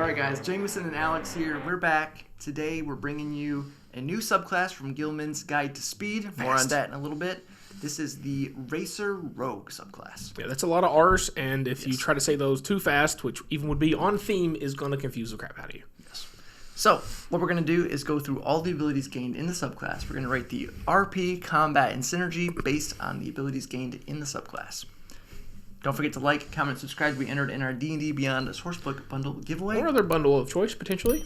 Alright guys, Jameson and Alex here. We're back. Today we're bringing you a new subclass from Guillmans Guide to Speed. More on that in a little bit. This is the Racer Rogue Subclass. Yeah, that's a lot of R's, and if you try to say those too fast, which even would be on theme, is going to confuse the crap out of you. Yes. So, what we're going to do is go through all the abilities gained in the subclass. We're going to rate the RP, combat, and synergy based on the abilities gained in the subclass. Don't forget to like, comment, subscribe. We entered in our D&D Beyond Sourcebook bundle giveaway. Or other bundle of choice, potentially.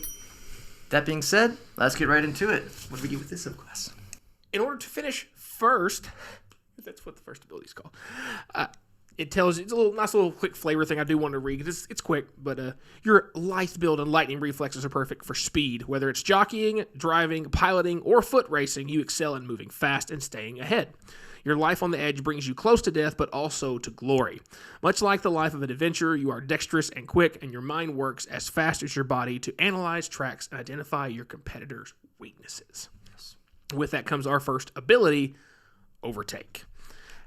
That being said, let's get right into it. What do we get with this subclass? In order to finish first, that's what the first ability is called. It tells you, it's a nice little quick flavor thing I do want to read. It's quick, but your lithe build and lightning reflexes are perfect for speed. Whether it's jockeying, driving, piloting, or foot racing, you excel in moving fast and staying ahead. Your life on the edge brings you close to death, but also to glory. Much like the life of an adventurer, you are dexterous and quick, and your mind works as fast as your body to analyze tracks and identify your competitor's weaknesses. Yes. With that comes our first ability, Overtake.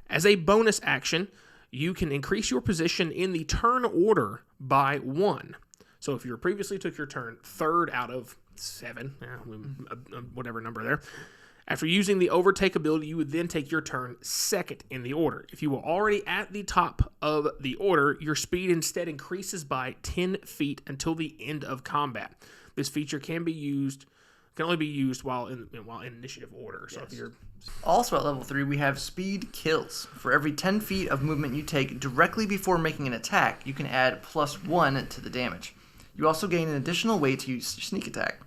As a bonus action, you can increase your position in the turn order by 1. So if you previously took your turn third out of 7, whatever number there, after using the Overtake ability, you would then take your turn second in the order. If you were already at the top of the order, your speed instead increases by 10 feet until the end of combat. This feature can only be used while in initiative order. So if you're also at level 3, we have speed kills. For every 10 feet of movement you take directly before making an attack, you can add +1 to the damage. You also gain an additional way to use sneak attack.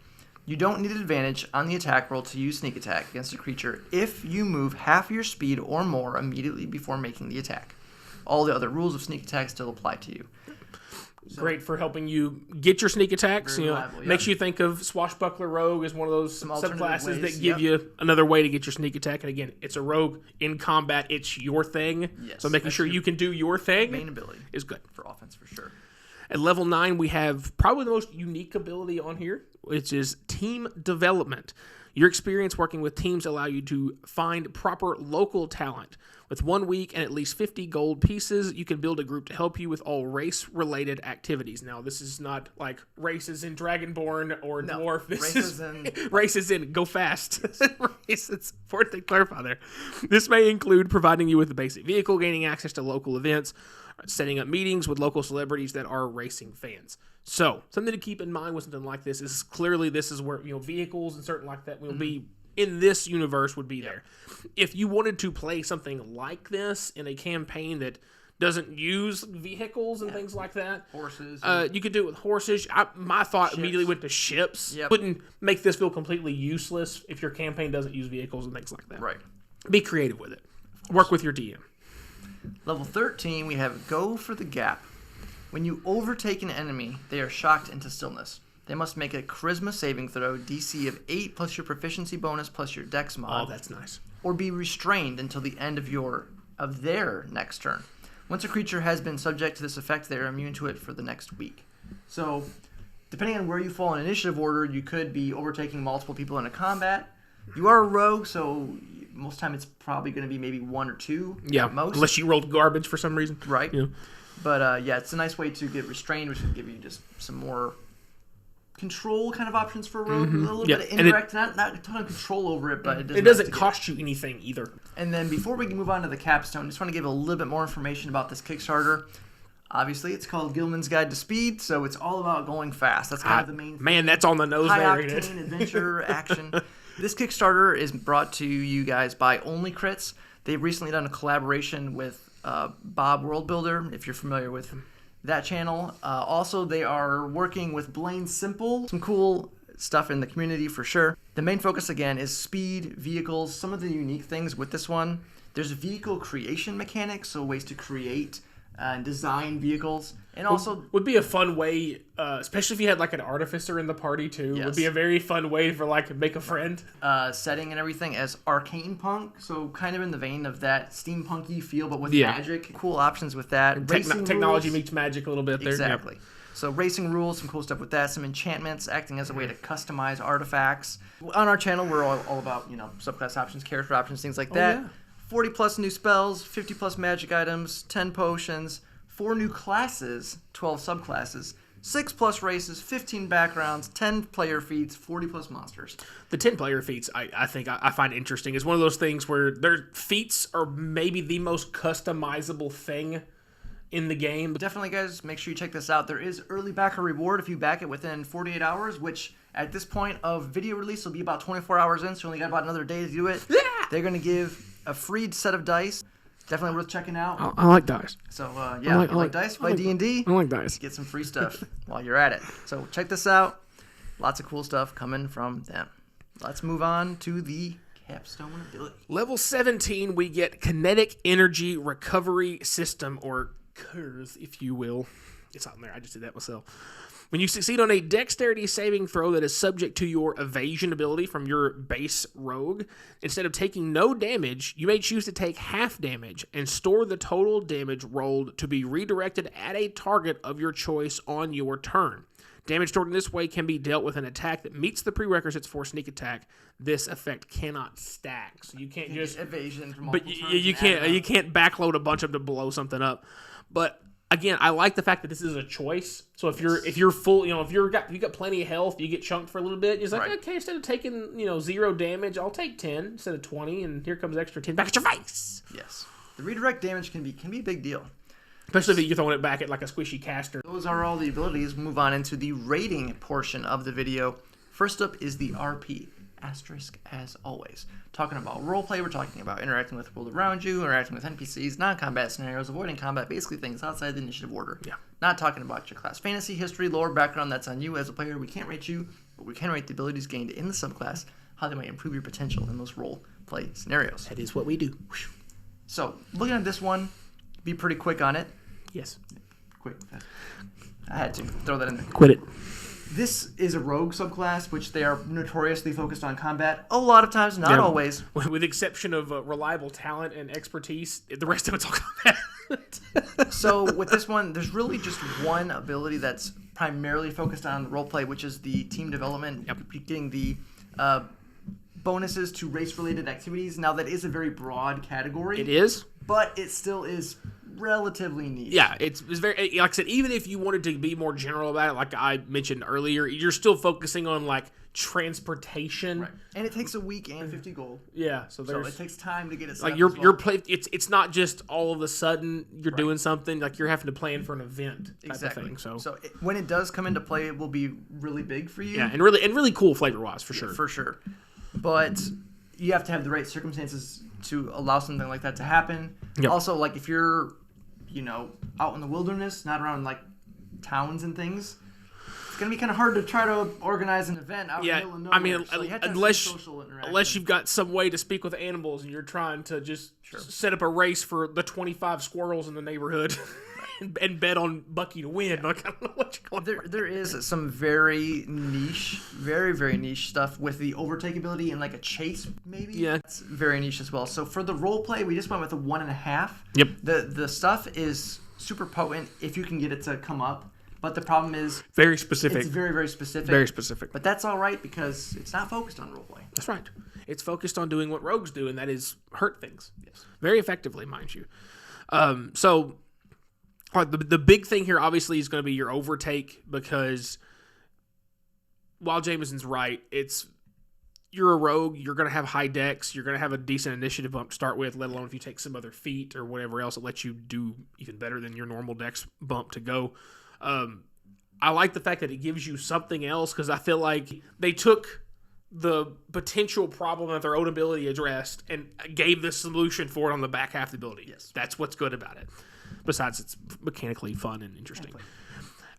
You don't need an advantage on the attack roll to use sneak attack against a creature if you move half your speed or more immediately before making the attack. All the other rules of sneak attack still apply to you. Great for helping you get your sneak attacks. Makes you think of Swashbuckler Rogue as one of those subclasses that give you another way to get your sneak attack. And again, it's a rogue in combat. It's your thing. Yes, so making sure you can do your thing main ability is good. For offense, for sure. At level 9, we have probably the most unique ability on here, which is Team Development. Your experience working with teams allow you to find proper local talent. With 1 week and at least 50 gold pieces, you can build a group to help you with all race-related activities. Now, this is not like races in Dragonborn or Dwarf. This is races in Go Fast. Yes. It's important to clarify there. This may include providing you with a basic vehicle, gaining access to local events, setting up meetings with local celebrities that are racing fans. So, something to keep in mind with something like this is clearly this is where vehicles and certain like that will be in this universe would be there. If you wanted to play something like this in a campaign that doesn't use vehicles and things like that, horses, you could do it with horses. My thought immediately went to ships. Wouldn't make this feel completely useless if your campaign doesn't use vehicles and things like that. Right. Be creative with it. Work with your DM. Level 13, we have Go for the Gap. When you overtake an enemy, they are shocked into stillness. They must make a Charisma saving throw, DC of 8 plus your proficiency bonus plus your Dex mod. Oh, that's nice. Or be restrained until the end of their next turn. Once a creature has been subject to this effect, they are immune to it for the next week. So, depending on where you fall in initiative order, you could be overtaking multiple people in a combat. You are a rogue, so most time it's probably going to be maybe 1 or 2 at most. Unless you rolled garbage for some reason. Right. But it's a nice way to get restrained, which will give you just some more control kind of options for a rogue. A little bit of indirect, not a ton of control over it, but it doesn't cost you anything either. And then before we can move on to the capstone, I just want to give a little bit more information about this Kickstarter. Obviously, it's called Guillmans Guide to Speed, so it's all about going fast. That's kind of the main thing. Man, that's on the nose there. High octane adventure action. This Kickstarter is brought to you guys by Only Crits. They've recently done a collaboration with Bob World Builder, if you're familiar with that channel. Also, they are working with Blaine Simple. Some cool stuff in the community for sure. The main focus, again, is speed, vehicles. Some of the unique things with this one, there's vehicle creation mechanics, so ways to create and design vehicles. And also would be a fun way, especially if you had like an artificer in the party too. Would be a very fun way for make a friend. Setting and everything as arcane punk, so kind of in the vein of that steampunky feel, but with magic. Cool options with that. Technology meets magic a little bit there. Exactly. So racing rules, some cool stuff with that. Some enchantments acting as a way to customize artifacts. On our channel, we're all about subclass options, character options, things like that. 40 plus new spells, 50 plus magic items, 10 potions, 4 new classes, 12 subclasses, 6+ races, 15 backgrounds, 10 player feats, 40+ monsters. The 10 player feats, I think I find interesting. It's one of those things where their feats are maybe the most customizable thing in the game. Definitely, guys, make sure you check this out. There is early backer reward if you back it within 48 hours, which at this point of video release will be about 24 hours in, so you only got about another day to do it. Yeah! They're going to give a free set of dice. Definitely worth checking out. I like dice. So, yeah, I like dice, play D&D. I like dice. Get some free stuff while you're at it. So, check this out. Lots of cool stuff coming from them. Let's move on to the capstone ability. Level 17, we get Kinetic Energy Recovery System, or KERS, if you will. It's on there. I just did that myself. When you succeed on a dexterity saving throw that is subject to your evasion ability from your base rogue, instead of taking no damage, you may choose to take half damage and store the total damage rolled to be redirected at a target of your choice on your turn. Damage stored in this way can be dealt with an attack that meets the prerequisites for sneak attack. This effect cannot stack, so you can't just evasion from but you can't backload a bunch of them to blow something up. But again, I like the fact that this is a choice. So if you're full, if you got plenty of health, you get chunked for a little bit. You're like, okay, instead of taking 0 damage, I'll take 10 instead of 20, and here comes extra 10 back at your face. Yes, the redirect damage can be a big deal, especially if you're throwing it back at like a squishy caster. Those are all the abilities. Move on into the rating portion of the video. First up is the RP. Asterisk, as always. Talking about roleplay, we're talking about interacting with the world around you, interacting with NPCs, non-combat scenarios, avoiding combat, basically things outside the initiative order. Yeah. Not talking about your class fantasy, history, lore, background, that's on you as a player. We can't rate you, but we can rate the abilities gained in the subclass, how they might improve your potential in those roleplay scenarios. That is what we do. So, looking at this one, be pretty quick on it. Yes. Quick. I had to throw that in there. Quit it. This is a rogue subclass, which they are notoriously focused on combat. A lot of times, not always. With the exception of reliable talent and expertise, the rest of it's all combat. So with this one, there's really just one ability that's primarily focused on roleplay, which is the team development, getting the bonuses to race-related activities. Now, that is a very broad category. It is. But it still is relatively niche. Yeah, it's very, like I said, even if you wanted to be more general about it, like I mentioned earlier, you're still focusing on like transportation. Right. And it takes a week and 50 gold. Yeah, so it takes time to get it set like up your play. It's not just all of a sudden you're doing something, like you're having to plan for an event type of thing. So when it does come into play, it will be really big for you. Yeah, and really cool flavor wise for sure. For sure. But you have to have the right circumstances to allow something like that to happen. Yep. Also, like if you're out in the wilderness, not around like towns and things, it's gonna be kind of hard to try to organize an event out in the middle of nowhere. I mean, so you have to have unless you've got some way to speak with animals and you're trying to just set up a race for the 25 squirrels in the neighborhood and bet on Bucky to win. Like, I don't know what you're going There is some very niche, very, very niche stuff with the overtake ability and like a chase, maybe. Yeah. It's very niche as well. So for the role play, we just went with a 1.5. Yep. The stuff is super potent if you can get it to come up. But the problem is very specific. It's very, very specific. Very specific. But that's all right because it's not focused on roleplay. That's right. It's focused on doing what rogues do, and that is hurt things. Yes. Very effectively, mind you. So the big thing here, obviously, is going to be your overtake, because while Jameson's right, you're a rogue, you're going to have high dex, you're going to have a decent initiative bump to start with, let alone if you take some other feat or whatever else that lets you do even better than your normal dex bump to go. I like the fact that it gives you something else, because I feel like they took the potential problem that their own ability addressed and gave the solution for it on the back half of the ability. Yes. That's what's good about it. Besides, it's mechanically fun and interesting.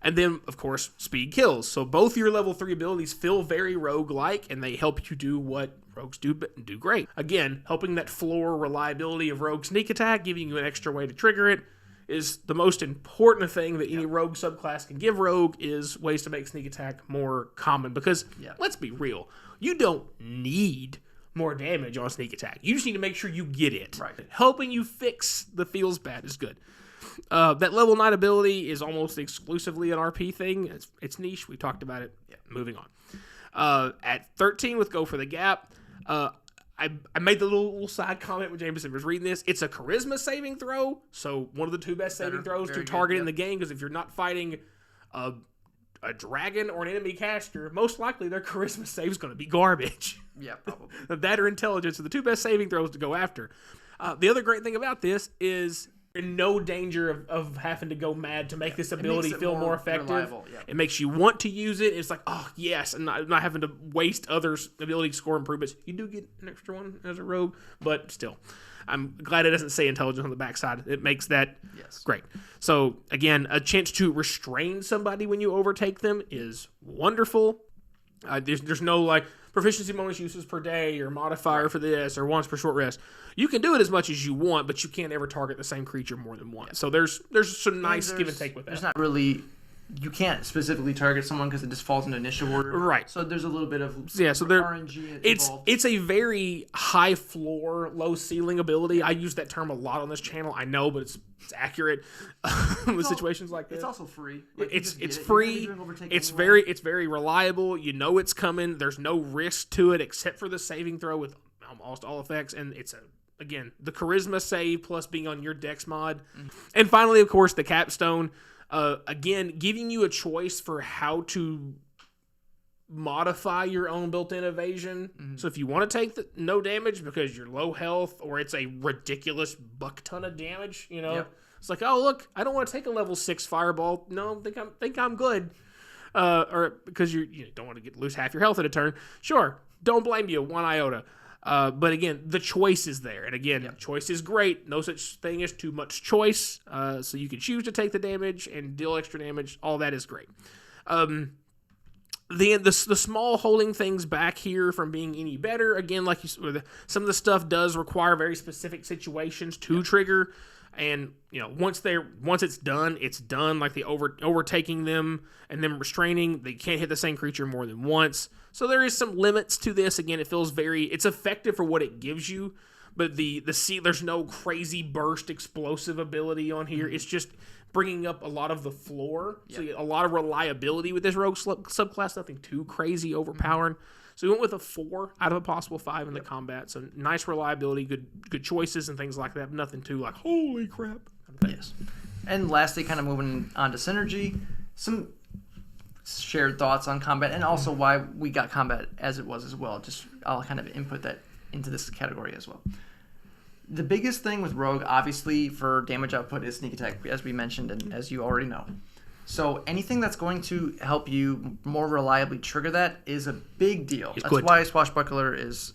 And then, of course, speed kills. So both your level 3 abilities feel very rogue-like, and they help you do what rogues do great. Again, helping that floor reliability of rogue sneak attack, giving you an extra way to trigger it, is the most important thing that any rogue subclass can give rogue, is ways to make sneak attack more common. Because, let's be real, you don't need more damage on sneak attack. You just need to make sure you get it. Right. Helping you fix the feels bad is good. That level 9 ability is almost exclusively an RP thing. It's niche. We talked about it. Yeah. Moving on. At 13 with Go for the Gap, I made the little side comment when Jameson was reading this. It's a charisma saving throw, so one of the two best saving throws to target in the game, because if you're not fighting a dragon or an enemy caster, most likely their charisma save is going to be garbage. Yeah, probably. That or intelligence are the two best saving throws to go after. The other great thing about this is you're in no danger of having to go mad to make this ability feel more effective. Yeah. It makes you want to use it. It's like, oh, yes, and not having to waste others' ability score improvements. You do get an extra one as a rogue, but still. I'm glad it doesn't say intelligence on the backside. It makes that great. So, again, a chance to restrain somebody when you overtake them is wonderful. There's no, like, proficiency bonus uses per day or modifier for this or once per short rest. You can do it as much as you want, but you can't ever target the same creature more than once. So there's some nice give and take with that. There's not really... You can't specifically target someone because it just falls into initiative order. Right. So there's a little bit of RNG involved. It's a very high floor, low ceiling ability. I use that term a lot on this channel. I know, but it's accurate with situations like this. It's also free. It's free. It's very reliable. You know it's coming. There's no risk to it except for the saving throw with almost all effects, and it's again the charisma save plus being on your dex mod, and finally, of course, the capstone. Again, giving you a choice for how to modify your own built-in evasion. Mm-hmm. So if you want to take no damage because you're low health or it's a ridiculous buck ton of damage, it's like, oh, look, I don't want to take a level 6 fireball. No, think I'm good. Or because you don't want to lose half your health in a turn. Sure, don't blame you, one iota. But again, the choice is there. And again, choice is great. No such thing as too much choice. So you can choose to take the damage and deal extra damage. All that is great. The small holding things back here from being any better. Again, like some of the stuff does require very specific situations to trigger. And once it's done, it's done. Like the overtaking them and them restraining, they can't hit the same creature more than once. So there is some limits to this. Again, it feels it's effective for what it gives you, but there's no crazy burst explosive ability on here. It's just bringing up a lot of the floor. So a lot of reliability with this rogue subclass. Nothing too crazy overpowering. So we went with a 4 out of a possible 5 in the combat. So nice reliability, good choices and things like that. Nothing too like, holy crap. Yes. And lastly, kind of moving on to synergy, some shared thoughts on combat and also why we got combat as it was as well. Just I'll kind of input that into this category as well. The biggest thing with Rogue, obviously, for damage output is sneak attack, as we mentioned and as you already know. So anything that's going to help you more reliably trigger that is a big deal. That's why Swashbuckler is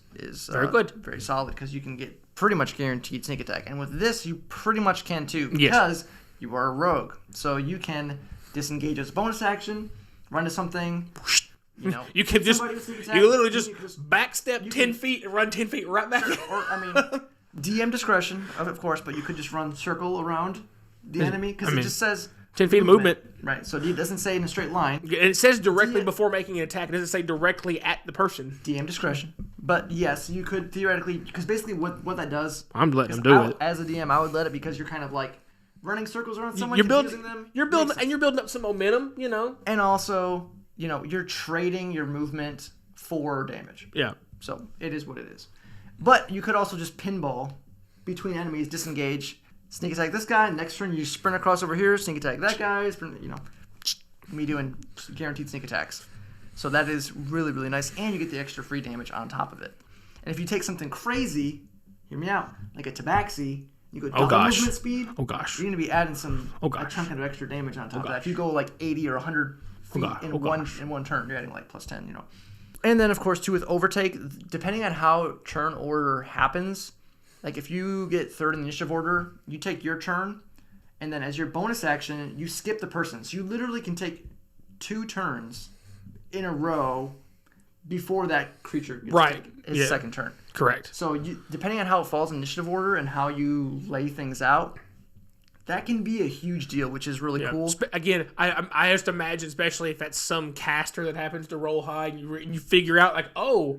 very good, very solid, because you can get pretty much guaranteed sneak attack. And with this, you pretty much can too, because you are a rogue. So you can disengage as a bonus action, run to something. You can literally just backstep 10 feet and run 10 feet right back. DM discretion, of course, but you could just run circle around the enemy because it just says 10 feet of movement. Right, so it doesn't say in a straight line. And it says directly before making an attack. It doesn't say directly at the person. DM discretion. But yes, you could theoretically, because basically what that does... I'm letting them do it. As a DM, I would let it because you're kind of like running circles around someone, confusing them. You're building up some momentum, And also, you're trading your movement for damage. Yeah. So it is what it is. But you could also just pinball between enemies, disengage, sneak attack this guy. Next turn, you sprint across over here, sneak attack that guy. Me doing guaranteed sneak attacks. So that is really, really nice. And you get the extra free damage on top of it. And if you take something crazy, hear me out, like a Tabaxi, you go double movement speed. Oh, gosh. You're going to be adding a chunk of extra damage on top of that. If you go like 80 or 100 feet in one turn, you're adding like plus 10, And then, of course, too, with overtake, depending on how turn order happens, like if you get third in the initiative order, you take your turn, and then as your bonus action, you skip the person. So you literally can take 2 turns in a row before that creature gets his second turn. Correct. So depending on how it falls in initiative order and how you lay things out, that can be a huge deal, which is really cool. Again, I just imagine, especially if that's some caster that happens to roll high, and you figure out, like,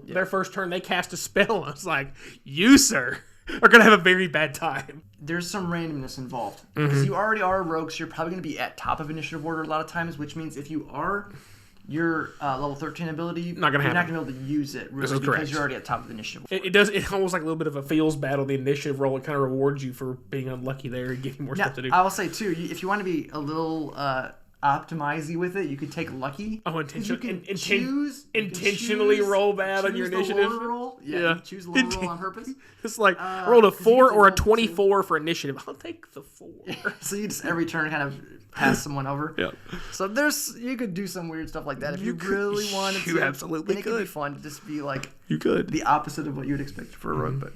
their first turn, they cast a spell. I was like, you, sir, are going to have a very bad time. There's some randomness involved. Because you already are a rogue, so you're probably going to be at top of initiative order a lot of times, which means if you are your level 13 ability, you're not going to be able to use it, really, because you're already at top of the initiative. It's almost like a little bit of a feels battle, the initiative roll. It kind of rewards you for being unlucky there and giving you more stuff to do. I will say, too, if you want to be a little optimize with it. You could take lucky. Oh, intentionally roll bad on your initiative. Roll. Yeah, you choose a low roll on purpose. It's like rolled a 4 or a 24 for initiative. I'll take the 4. So you just every turn kind of pass someone over. Yeah. So you could do some weird stuff like that if you really wanted to. You absolutely and it could be fun to just be like the opposite of what you would expect for a rogue, but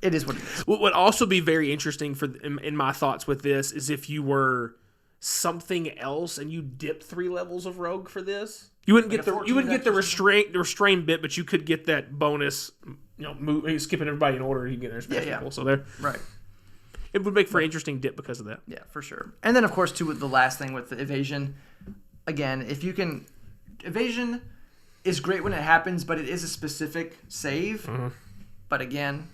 it is what it is. What would also be very interesting in my thoughts with this is if you were something else and you dipped 3 levels of rogue for this. You wouldn't get the restrained bit, but you could get that bonus. Skipping everybody in order, you can get their special. So there, right. It would make for an interesting dip because of that. Yeah, for sure. And then of course too, with the last thing with the evasion, again, if you can, evasion is great when it happens, but it is a specific save. Mm-hmm. But again,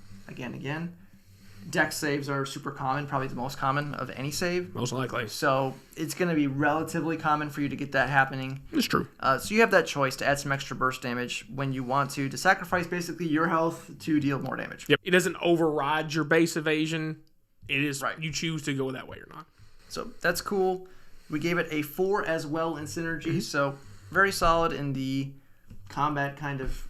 dex saves are super common, probably the most common of any save. Most likely. So it's going to be relatively common for you to get that happening. It's true. So you have that choice to add some extra burst damage when you want to sacrifice basically your health to deal more damage. Yep. It doesn't override your base evasion. It is you choose to go that way or not. So that's cool. We gave it a 4 as well in synergy. So very solid in the combat kind of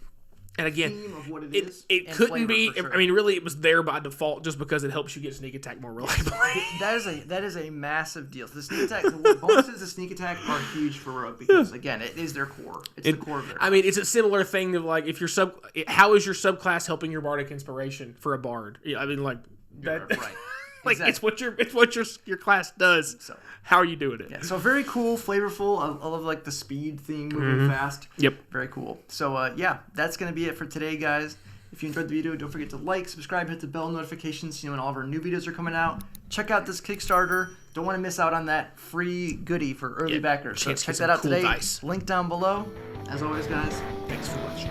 and again, theme of what it is. It couldn't be. Sure. I mean, really, it was there by default just because it helps you get sneak attack more reliably. that is a massive deal. The sneak attack, the bonuses of sneak attack are huge for rogue because again, it is their core. It's the core of their. I mean, it's a similar thing of like if your how is your subclass helping your bardic inspiration for a bard? I mean, like that. Right. Like exactly. It's what your class does. So how are you doing it? Yeah, so very cool, flavorful. I love like the speed thing, moving fast. Yep. Very cool. So that's gonna be it for today, guys. If you enjoyed the video, don't forget to like, subscribe, hit the bell notifications so you know when all of our new videos are coming out. Check out this Kickstarter. Don't want to miss out on that free goodie for early backers. So check that out today. Link down below. As always, guys, thanks for watching.